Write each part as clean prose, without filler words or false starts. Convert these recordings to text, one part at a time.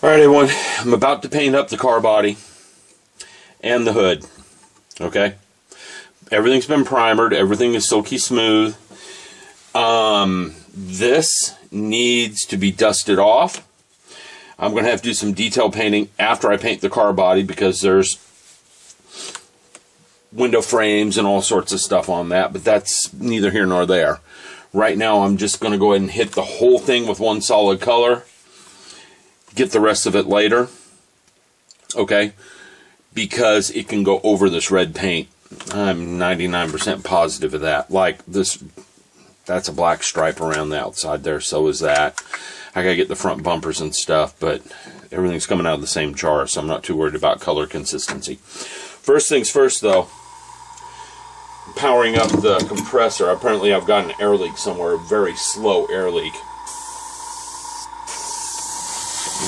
Alright everyone, I'm about to paint up the car body and the hood. Okay? Everything's been primered, everything is silky smooth. This needs to be dusted off. I'm going to have to do some detail painting after I paint the car body because there's window frames and all sorts of stuff on that, but that's neither here nor there. Right now I'm just going to go ahead and hit the whole thing with one solid color. Get the rest of it later, okay, because it can go over this red paint. I'm 99% positive of that. Like this, that's a black stripe around the outside there, so is that. I gotta get the front bumpers and stuff, but everything's coming out of the same jar, so I'm not too worried about color consistency. First things first though, powering up the compressor. Apparently I've got an air leak somewhere, a very slow air leak.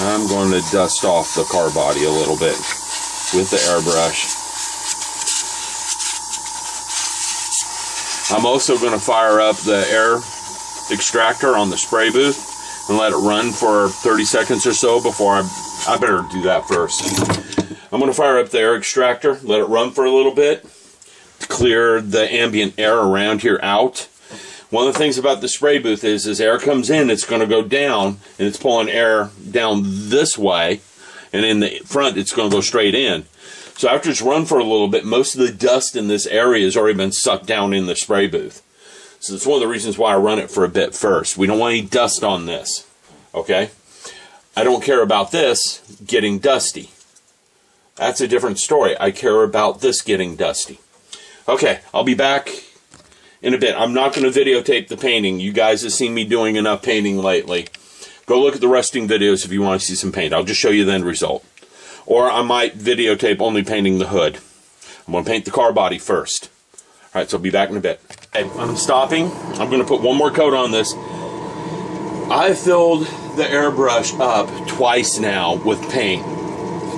I'm going to dust off the car body a little bit with the airbrush. I'm also going to fire up the air extractor on the spray booth and let it run for 30 seconds or so before I better do that first. I'm going to fire up the air extractor, let it run for a little bit to clear the ambient air around here out. One of the things about the spray booth is as air comes in, it's going to go down, and it's pulling air down this way, and in the front, it's going to go straight in. So after it's run for a little bit, most of the dust in this area has already been sucked down in the spray booth. So that's one of the reasons why I run it for a bit first. We don't want any dust on this, okay? I don't care about this getting dusty. That's a different story. I care about this getting dusty. Okay, I'll be back in a bit. I'm not going to videotape the painting. You guys have seen me doing enough painting lately. Go look at the resting videos if you want to see some paint. I'll just show you the end result. Or I might videotape only painting the hood. I'm going to paint the car body first. Alright, so I'll be back in a bit. Okay, I'm stopping. I'm going to put one more coat on this. I filled the airbrush up twice now with paint.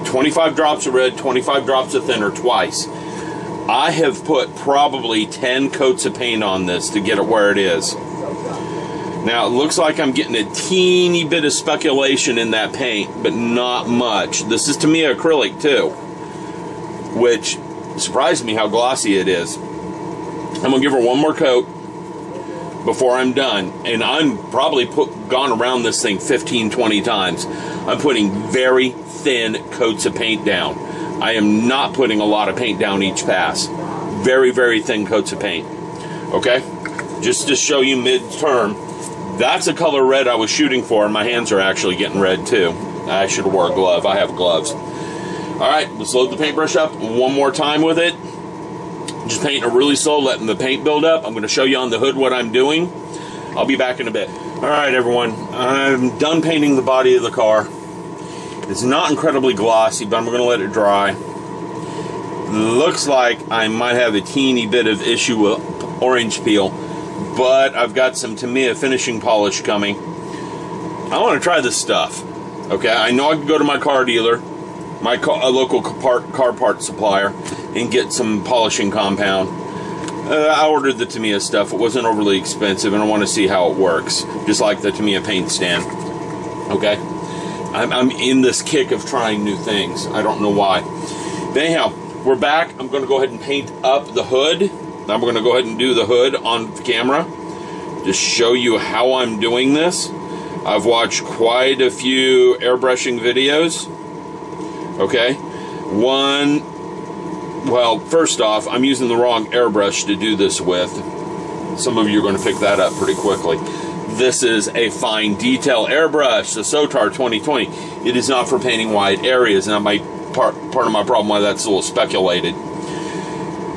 25 drops of red, 25 drops of thinner twice. I have put probably 10 coats of paint on this to get it where it is. Now it looks like I'm getting a teeny bit of speculation in that paint, but not much. This is Tamiya acrylic too, which surprised me how glossy it is. I'm going to give her one more coat before I'm done, and I'm probably gone around this thing 15-20 times. I'm putting very thin coats of paint down. I am not putting a lot of paint down each pass. Very, very thin coats of paint. Okay? Just to show you mid-term, that's a color red I was shooting for, and my hands are actually getting red too. I should have wore a glove. I have gloves. Alright, let's load the paintbrush up one more time with it. Just painting it really slow, letting the paint build up. I'm going to show you on the hood what I'm doing. I'll be back in a bit. Alright everyone, I'm done painting the body of the car. It's not incredibly glossy, but I'm going to let it dry. Looks like I might have a teeny bit of issue with orange peel, but I've got some Tamiya finishing polish coming. I want to try this stuff. Okay, I know I can go to my car dealer, a local car part supplier, and get some polishing compound. I ordered the Tamiya stuff. It wasn't overly expensive, and I want to see how it works, just like the Tamiya paint stand. Okay? I'm in this kick of trying new things. I don't know why. But anyhow, we're back. I'm going to go ahead and paint up the hood. I'm going to go ahead and do the hood on camera. Just show you how I'm doing this. I've watched quite a few airbrushing videos. Okay. Well, first off, I'm using the wrong airbrush to do this with. Some of you are going to pick that up pretty quickly. This is a fine detail airbrush, the Sotar 2020. It is not for painting wide areas, and that might part of my problem why that's a little speculated.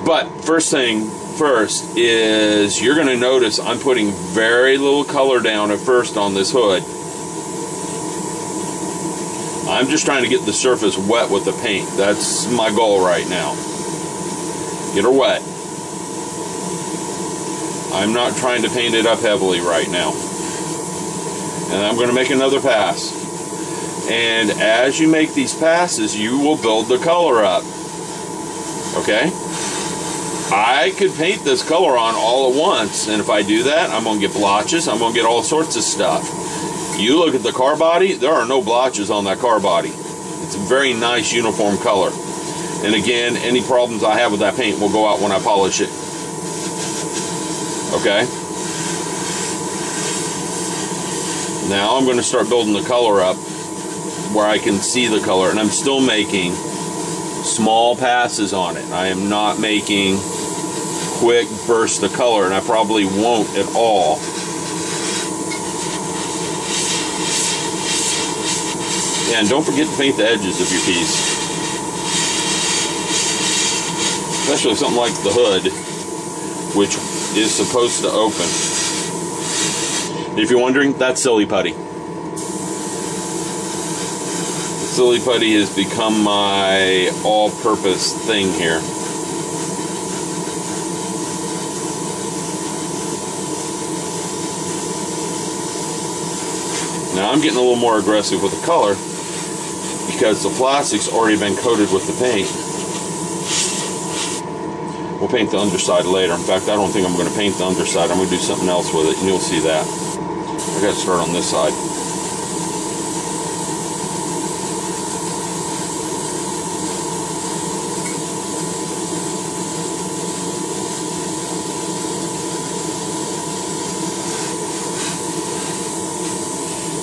But first thing first is you're going to notice I'm putting very little color down at first on this hood. I'm just trying to get the surface wet with the paint. That's my goal right now. Get her wet. I'm not trying to paint it up heavily right now. And I'm going to make another pass. And as you make these passes, you will build the color up. Okay? I could paint this color on all at once, and if I do that, I'm going to get blotches, I'm going to get all sorts of stuff. You look at the car body, there are no blotches on that car body. It's a very nice uniform color. And again, any problems I have with that paint will go out when I polish it. Okay? Now I'm going to start building the color up where I can see the color, and I'm still making small passes on it. I am not making quick bursts of color, and I probably won't at all. And don't forget to paint the edges of your piece, especially something like the hood, which is supposed to open. If you're wondering, that's Silly Putty. Silly Putty has become my all-purpose thing here. Now I'm getting a little more aggressive with the color because the plastic's already been coated with the paint. We'll paint the underside later. In fact, I don't think I'm going to paint the underside. I'm going to do something else with it, and you'll see that. I got to start on this side.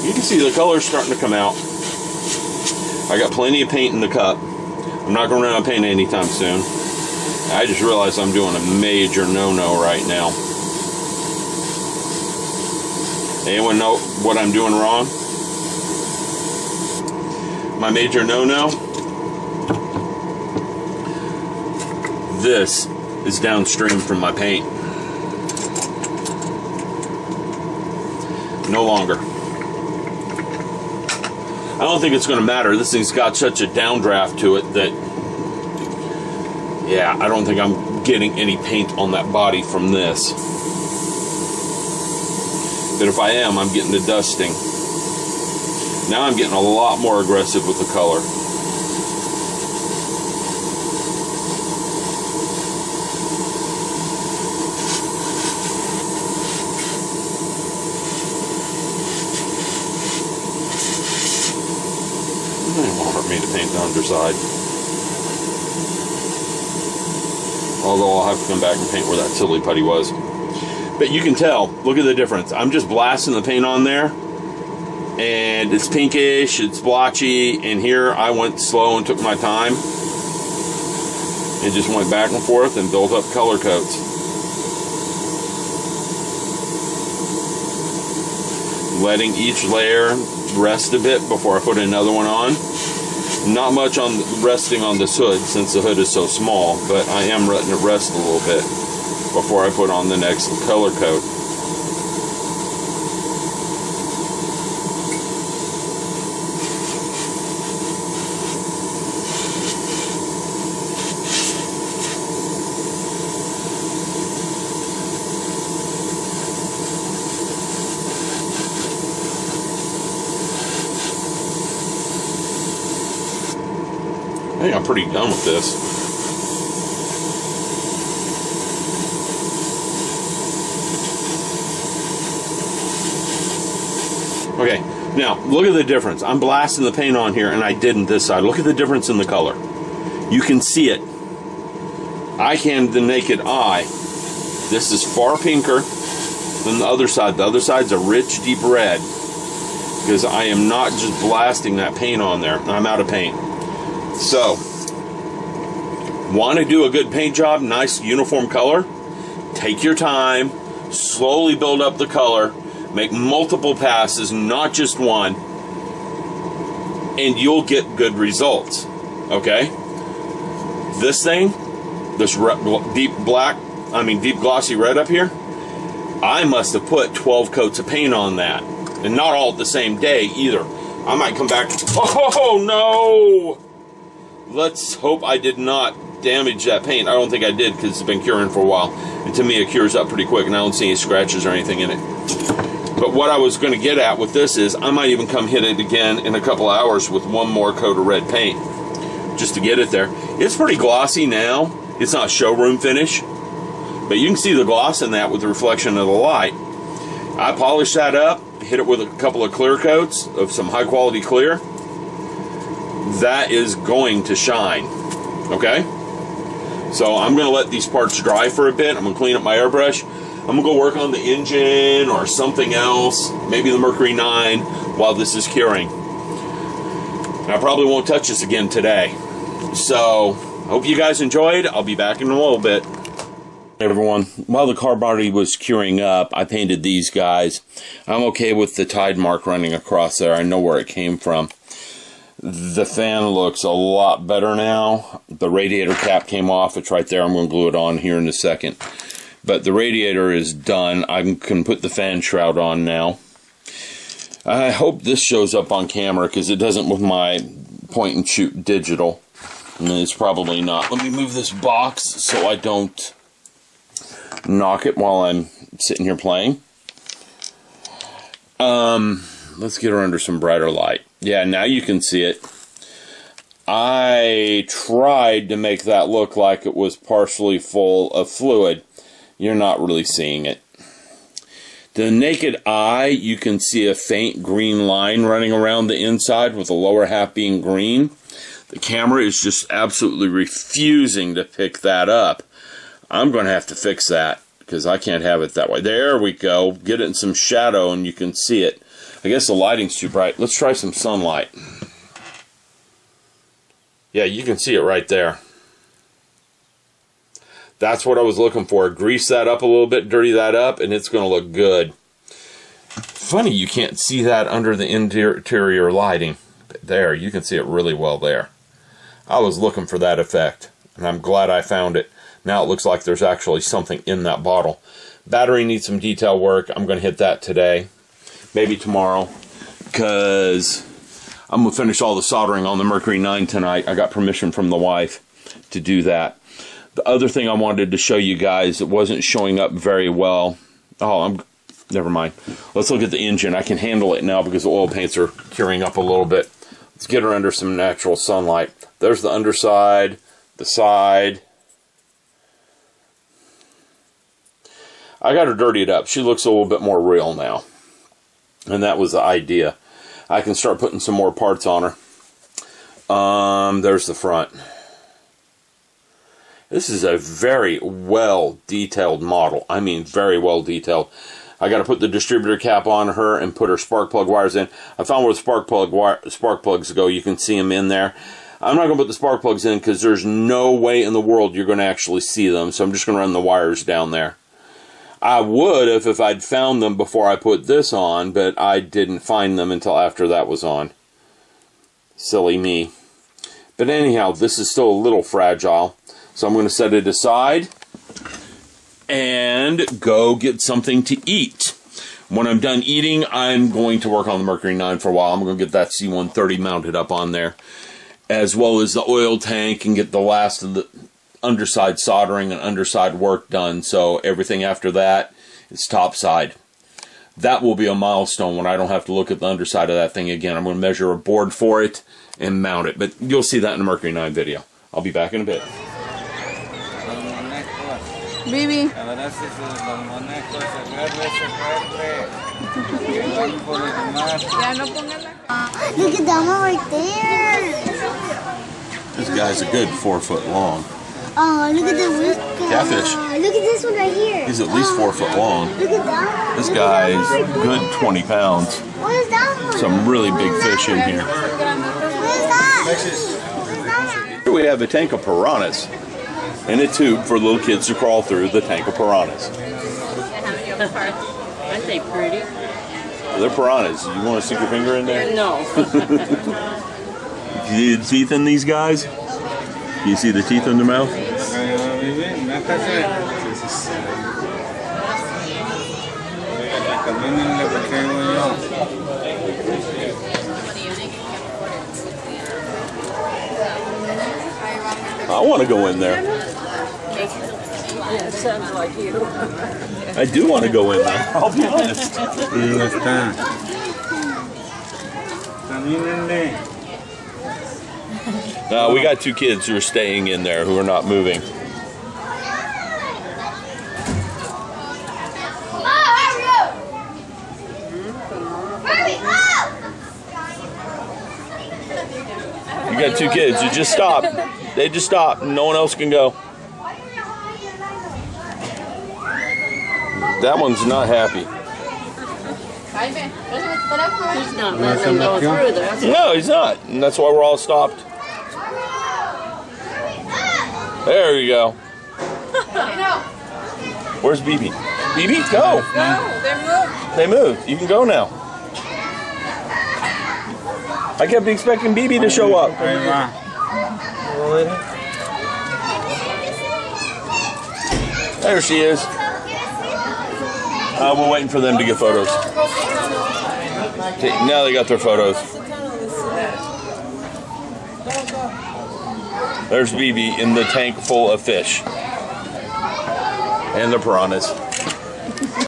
You can see the color's starting to come out. I got plenty of paint in the cup. I'm not going to run out of paint anytime soon. I just realized I'm doing a major no-no right now. Anyone know what I'm doing wrong? My major no-no? This is downstream from my paint. No longer. I don't think it's going to matter. This thing's got such a downdraft to it that, yeah, I don't think I'm getting any paint on that body from this. But if I am, I'm getting the dusting. Now I'm getting a lot more aggressive with the color. It won't hurt me to paint the underside. Although I'll have to come back and paint where that Silly Putty was. But you can tell, look at the difference. I'm just blasting the paint on there, and it's pinkish, it's blotchy, and here I went slow and took my time and just went back and forth and built up color coats. Letting each layer rest a bit before I put another one on. Not much on resting on this hood since the hood is so small, but I am letting it rest a little bit before I put on the next color coat. I think I'm pretty done with this. Okay, now look at the difference. I'm blasting the paint on here and I didn't this side. Look at the difference in the color. You can see it. I can, the naked eye. This is far pinker than the other side. The other side's a rich, deep red because I am not just blasting that paint on there. I'm out of paint. So, want to do a good paint job, nice uniform color? Take your time, slowly build up the color, make multiple passes, not just one, and you'll get good results. Okay? This thing, this deep glossy red up here, I must have put 12 coats of paint on that, and not all at the same day either. I might come back. Oh no! Let's hope I did not damage that paint. I don't think I did because it's been curing for a while. And to me, it cures up pretty quick, and I don't see any scratches or anything in it. But what I was going to get at with this is I might even come hit it again in a couple hours with one more coat of red paint just to get it there. It's pretty glossy now. It's not showroom finish, but you can see the gloss in that with the reflection of the light. I polished that up. hit it with a couple of clear coats of some high quality clear, that is going to shine. Okay? So I'm going to let these parts dry for a bit. I'm going to clean up my airbrush. I'm going to go work on the engine or something else, maybe the Mercury 9, while this is curing. And I probably won't touch this again today. So, hope you guys enjoyed. I'll be back in a little bit. Hey everyone, while the car body was curing up, I painted these guys. I'm okay with the tide mark running across there. I know where it came from. The fan looks a lot better now. The radiator cap came off. It's right there. I'm going to glue it on here in a second. But the radiator is done. I can put the fan shroud on now. I hope this shows up on camera because it doesn't with my point and shoot digital. And it's probably not. Let me move this box so I don't knock it while I'm sitting here playing. Let's get her under some brighter light. Yeah, now you can see it. I tried to make that look like it was partially full of fluid. You're not really seeing it. To the naked eye, you can see a faint green line running around the inside with the lower half being green. The camera is just absolutely refusing to pick that up. I'm going to have to fix that because I can't have it that way. There we go. Get it in some shadow and you can see it. I guess the lighting's too bright. Let's try some sunlight. Yeah, you can see it right there. That's what I was looking for. Grease that up a little bit, dirty that up, and it's going to look good. Funny you can't see that under the interior lighting. There, you can see it really well there. I was looking for that effect, and I'm glad I found it. Now it looks like there's actually something in that bottle. Battery needs some detail work. I'm going to hit that today. Maybe tomorrow, because I'm going to finish all the soldering on the Mercury 9 tonight. I got permission from the wife to do that. The other thing I wanted to show you guys, it wasn't showing up very well. Oh, never mind. Let's look at the engine. I can handle it now because the oil paints are curing up a little bit. Let's get her under some natural sunlight. There's the underside, the side. I got her dirtied up. She looks a little bit more real now. And that was the idea. I can start putting some more parts on her. There's the front. This is a very well detailed model. I mean, very well detailed. I got to put the distributor cap on her and put her spark plug wires in. I found where the spark plugs go. You can see them in there. I'm not going to put the spark plugs in because there's no way in the world you're going to actually see them. So I'm just going to run the wires down there. I would have if I'd found them before I put this on, but I didn't find them until after that was on. Silly me. But anyhow, this is still a little fragile. So I'm going to set it aside and go get something to eat. When I'm done eating, I'm going to work on the Mercury 9 for a while. I'm going to get that C130 mounted up on there, as well as the oil tank, and get the last of the underside soldering and underside work done. So everything after that is topside. That will be a milestone when I don't have to look at the underside of that thing again. I'm going to measure a board for it and mount it. But you'll see that in the Mercury 9 video. I'll be back in a bit. Baby. Look at that one right there. This guy's a good 4 foot long. Oh, look at the whisker. Catfish. Look at this one right here. He's at least 4 foot long. Look at that one. This guy's good 20 pounds. What is that one? Some really big fish in here. What is that? Here we have a tank of piranhas and a tube for little kids to crawl through the tank of piranhas. Aren't they pretty? They're piranhas. You want to stick your finger in there? No. See the teeth in these guys? You see the teeth in their mouth? I want to go in there. Yeah, it sounds like you. I do want to go in there. I'll be honest. We got 2 kids who are staying in there who are not moving. You got two kids. You just stop. They just stop. No one else can go. That one's not happy. He's not letting them go through there. No, he's not. And that's why we're all stopped. There you go. Where's BB? BB, go. They moved. You can go now. I kept expecting BB to show up. There she is. We're waiting for them to get photos. Okay, now they got their photos. There's BB in the tank full of fish. And the piranhas.